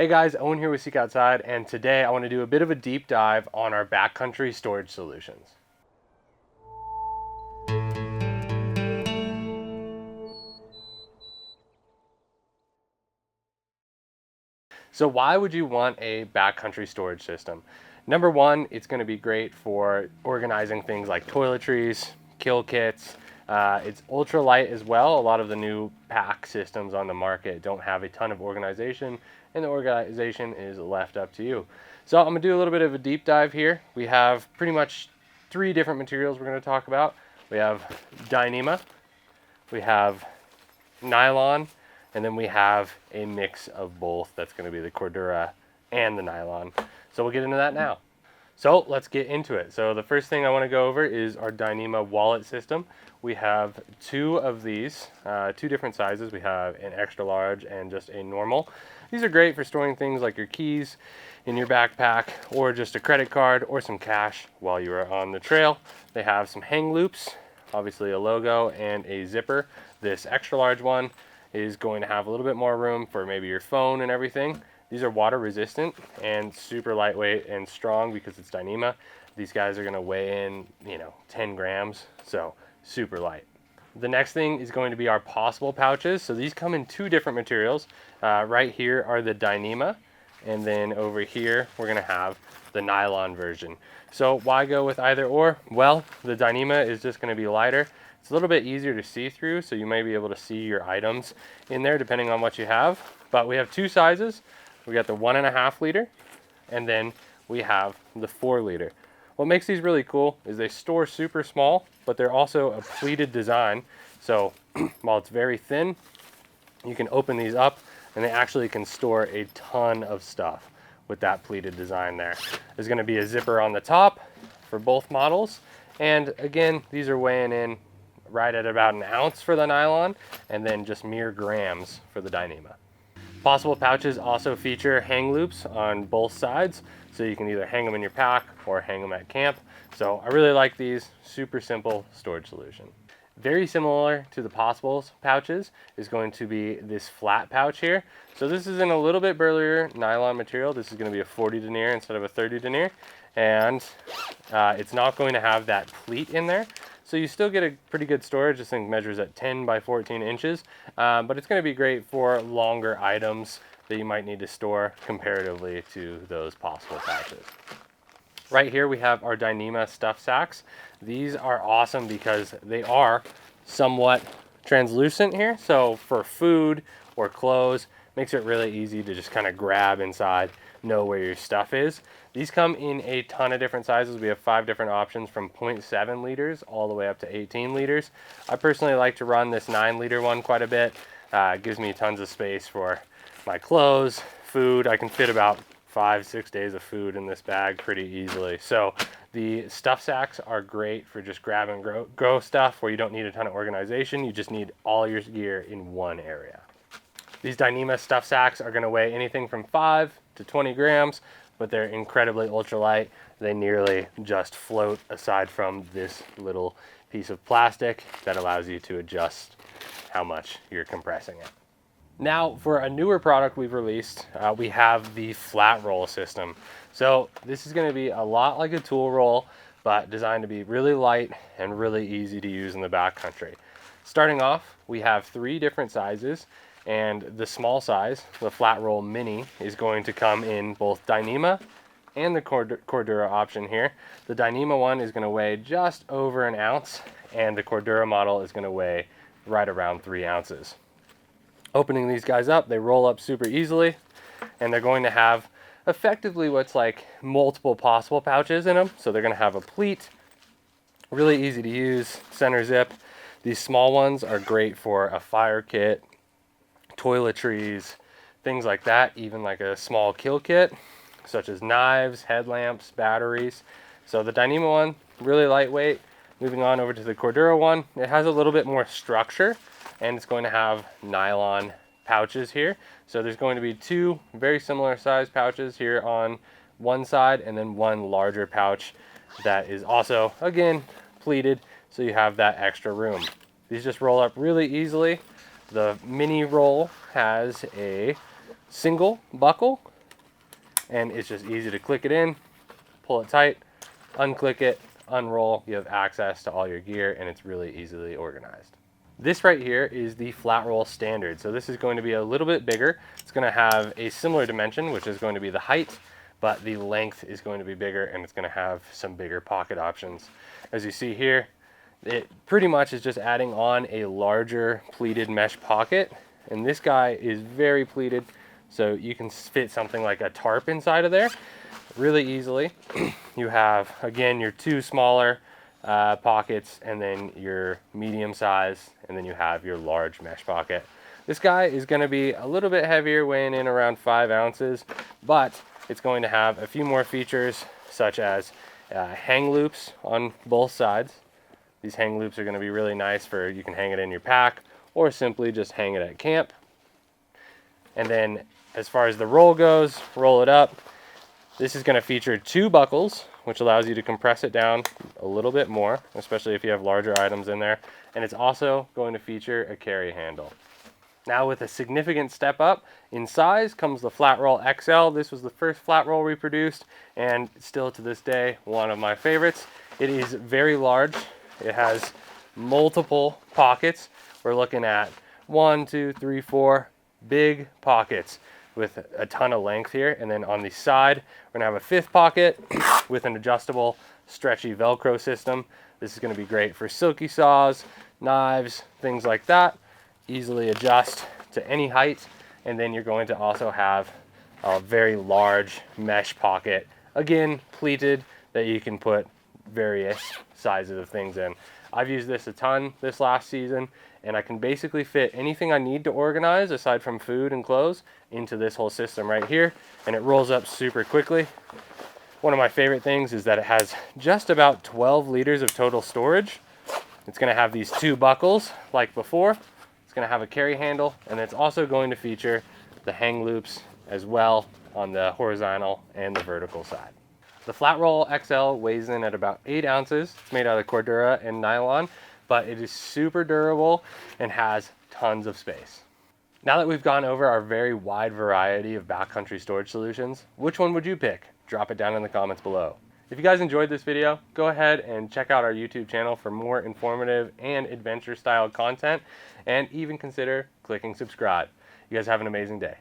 Hey guys, Owen here with Seek Outside, and today I want to do a bit of a deep dive on our backcountry storage solutions. So why would you want a backcountry storage system? Number one, it's going to be great for organizing things like toiletries, kill kits. It's ultra light as well. A lot of the new pack systems on the market don't have a ton of organization, and the organization is left up to you. So I'm going to do a little bit of a deep dive here. We have pretty much three different materials we're going to talk about. We have Dyneema, we have nylon, and then we have a mix of both. That's going to be the Cordura and the nylon. So we'll get into that now. So let's get into it. So the first thing I want to go over is our Dyneema wallet system. We have two of these, two different sizes. We have an extra large and just a normal. These are great for storing things like your keys in your backpack, or just a credit card or some cash while you are on the trail. They have some hang loops, obviously a logo and a zipper. This extra large one is going to have a little bit more room for maybe your phone and everything. These are water resistant and super lightweight and strong because it's Dyneema. These guys are going to weigh in, 10 grams, so super light. The next thing is going to be our possible pouches. So these come in two different materials. Right here are the Dyneema, and then over here we're going to have the nylon version. So why go with either or? Well, the Dyneema is just going to be lighter. It's a little bit easier to see through, so you may be able to see your items in there depending on what you have. But we have two sizes. We got the 1.5 liter, and then we have the 4 liter. What makes these really cool is they store super small, but they're also a pleated design. So while it's very thin, you can open these up and they actually can store a ton of stuff with that pleated design there. There's going to be a zipper on the top for both models. And again, these are weighing in right at about an ounce for the nylon, and then just mere grams for the Dyneema. Possible pouches also feature hang loops on both sides, so you can either hang them in your pack or hang them at camp. So I really like these, super simple storage solution. Very similar to the Possibles pouches is going to be this flat pouch here. So this is in a little bit burlier nylon material. This is going to be a 40 denier instead of a 30 denier, and it's not going to have that pleat in there. So you still get a pretty good storage. This thing measures at 10 by 14 inches, but it's going to be great for longer items that you might need to store comparatively to those Possible pouches. Right here we have our Dyneema stuff sacks. These are awesome because they are somewhat translucent here. So for food or clothes, makes it really easy to just kind of grab inside, know where your stuff is. These come in a ton of different sizes. We have 5 different options from 0.7 liters all the way up to 18 liters. I personally like to run this 9 liter one quite a bit. It gives me tons of space for my clothes, food. I can fit about 5-6 days of food in this bag pretty easily. So the stuff sacks are great for just grab and go stuff where you don't need a ton of organization. You just need all your gear in one area. These Dyneema stuff sacks are going to weigh anything from 5 to 20 grams, but they're incredibly ultralight. They nearly just float aside from this little piece of plastic that allows you to adjust how much you're compressing it. Now, for a newer product we've released, we have the flat roll system. So this is going to be a lot like a tool roll, but designed to be really light and really easy to use in the backcountry. Starting off, we have 3 different sizes, and the small size, the flat roll mini, is going to come in both Dyneema and the Cordura option here. The Dyneema one is going to weigh just over an ounce, and the Cordura model is going to weigh right around 3 ounces. Opening these guys up, they roll up super easily, and they're going to have effectively what's like multiple Possible pouches in them. So they're going to have a pleat, really easy to use, center zip. These small ones are great for a fire kit, toiletries, things like that, even like a small kill kit, such as knives, headlamps, batteries. So the Dyneema one, really lightweight. Moving on over to the Cordura one, it has a little bit more structure, and it's going to have nylon pouches here. So there's going to be 2 very similar size pouches here on one side, and then one larger pouch that is also, again, pleated, so you have that extra room. These just roll up really easily. The mini roll has a single buckle, and it's just easy to click it in, pull it tight, unclick it, unroll. You have access to all your gear, and it's really easily organized. This right here is the flat roll standard. So this is going to be a little bit bigger. It's going to have a similar dimension, which is going to be the height, but the length is going to be bigger, and it's going to have some bigger pocket options. As you see here, it pretty much is just adding on a larger pleated mesh pocket, and this guy is very pleated, so you can fit something like a tarp inside of there really easily. You have, again, your two smaller pockets, and then your medium size, and then you have your large mesh pocket. This guy is going to be a little bit heavier, weighing in around 5 ounces, but it's going to have a few more features, such as hang loops on both sides. These hang loops are going to be really nice for, you can hang it in your pack or simply just hang it at camp. And then as far as the roll goes, roll it up. This is going to feature 2 buckles, which allows you to compress it down a little bit more, especially if you have larger items in there. And it's also going to feature a carry handle. Now, with a significant step up in size comes the Flat Roll XL. This was the first flat roll we produced, and still to this day, one of my favorites. It is very large. It has multiple pockets. We're looking at 1, 2, 3, 4 big pockets with a ton of length here. And then on the side, we're gonna have a 5th pocket with an adjustable stretchy Velcro system. This is gonna be great for silky saws, knives, things like that. Easily adjust to any height. And then you're going to also have a very large mesh pocket, again, pleated, that you can put various sizes of things in. I've used this a ton this last season, and I can basically fit anything I need to organize aside from food and clothes into this whole system right here, and it rolls up super quickly. One of my favorite things is that it has just about 12 liters of total storage. It's going to have these 2 buckles like before. It's going to have a carry handle, and it's also going to feature the hang loops as well on the horizontal and the vertical side. The Flat Roll XL weighs in at about 8 ounces. It's made out of Cordura and nylon, but it is super durable and has tons of space. Now that we've gone over our very wide variety of backcountry storage solutions, which one would you pick? Drop it down in the comments below. If you guys enjoyed this video, go ahead and check out our YouTube channel for more informative and adventure style content, and even consider clicking subscribe. You guys have an amazing day.